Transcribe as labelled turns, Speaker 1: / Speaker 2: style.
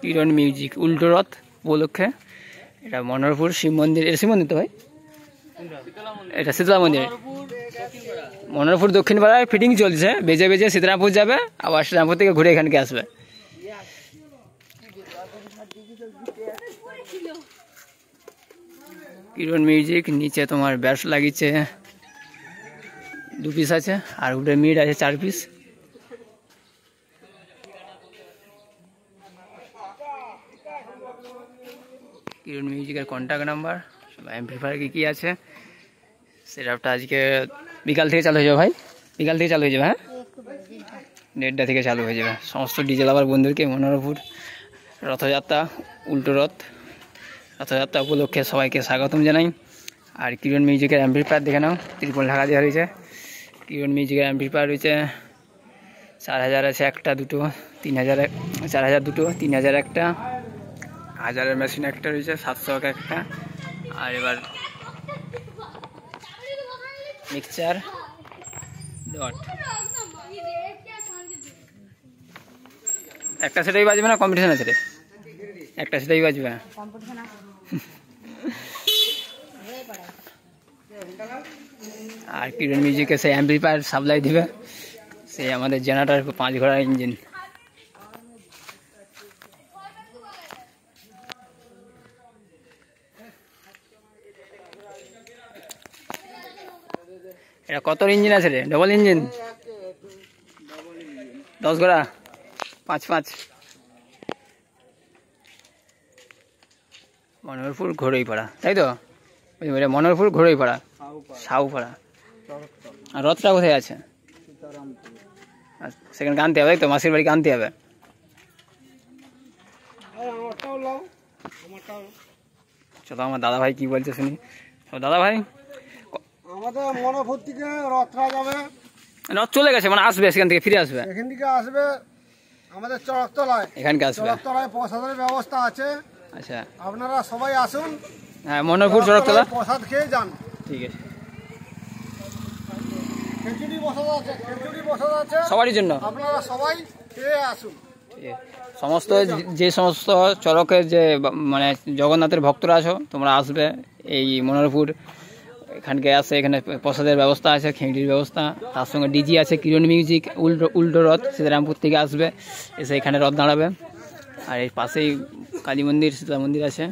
Speaker 1: কিরণ music উল্টো রথ উপলক্ষে এটা মনোহরপুর শিব মন্দির, এটা শিব মন্দির তো ভাই, এটা শীতলা মন্দির। মনোহরপুর দক্ষিণ পাড়ায় ফিটিং চলছে, বেজে বেজে সীতারামপুর যাবে, আবার সীতারামপুর থেকে ঘুরে এখানকে আসবে। কিরণ মিউজিক নিচে তোমার ব্যাস লাগিয়েছে 2 পিস আছে, আর উপরে মিড আছে 4 পিস। কিরণ মিউজিকের কন্ট্যাক্ট নাম্বার, অ্যাম্পলিফায়ার কি আছে সেটআপটা আজকে বিকাল থেকে চালু হয়ে যাবে ভাই, বিকাল থেকে চালু হয়ে যাবে। হ্যাঁ 1:30 থেকে চালু হয়ে যাবে। সমস্ত ডিজে লাভার বন্ধুদেরকে মনোহরপুর রথযাত্রা উল্টো রথযাত্রা উপলক্ষে সবাইকে স্বাগতম জানাই। আর কিরণ মিউজিকের অ্যাম্পলিফায়ার দেখে নাও, ত্রিপল ঢাকা দেওয়া রয়েছে। কিরণ মিউজিকের অ্যাম্পলিফায়ার রয়েছে 4000 আছে একটা, দুটো, 3000, 4000 দুটো, 3000 একটা, 1000-এর মেশিন একটা রয়েছে, 700 একটা। আর এবার মিক্সচার ডট একটা সেটাই বাজবে না, কম্পিটিশন আছে রে, একটা সেটাই বাজবে। আর কিরণ মিউজিকে সেই অ্যাম্পলিফায়ার সাপ্লাই দিবে সেই আমাদের জেনারেটর 5 ঘোড়া ইঞ্জিন। এটা কত ইঞ্জিন আছে রে? ডবল ইঞ্জিন 10 ঘোড়া 5-5। মনোহরপুর ঘোড়ইপাড়া, তাই তো? মনোহরপুর ঘোড়ইপাড়া, সাউপাড়া। আর রথটা কোথায় আছে? সেখানে আনতে হবে, তাই তো? মাসির বাড়িকে আনতে হবে। চলো আমার দাদা ভাই কি বলছে শুনি। দাদা ভাই,
Speaker 2: আমাদের মনোহরপুর থেকে রথটা যাবে,
Speaker 1: রথ চলে গেছে মানে আসবে, সেখান থেকে ফিরে আসবে,
Speaker 2: এখান থেকে আসবে আমাদের চড়কতলায়,
Speaker 1: এখানকে আসবে।
Speaker 2: চড়কতলায় প্রসাদের ব্যবস্থা আছে।
Speaker 1: আচ্ছা,
Speaker 2: আপনারা সবাই আসুন,
Speaker 1: হ্যাঁ মনোহরপুর চড়কতলা
Speaker 2: প্রসাদ খেয়ে যান।
Speaker 1: ঠিক আছে,
Speaker 2: খিচুড়ি প্রসাদ আছে, খিচুড়ি প্রসাদ আছে
Speaker 1: সবারই জন্য।
Speaker 2: আপনারা সবাই খেয়ে আসুন।
Speaker 1: সমস্ত যে সমস্ত চড়কের যে মানে জগন্নাথের ভক্তরা আছো তোমরা আসবে এই মনোহরপুর, এখানকে আসে, এখানে প্রসাদের ব্যবস্থা আছে, খেঁড়ির ব্যবস্থা, তার সঙ্গে ডিজি আছে। কিরণ মিউজিক উল্টো রথ সীতারামপুর থেকে আসবে, এসে এখানে রথ দাঁড়াবে। আর এর পাশেই কালী মন্দির, শীতলা মন্দির আছে।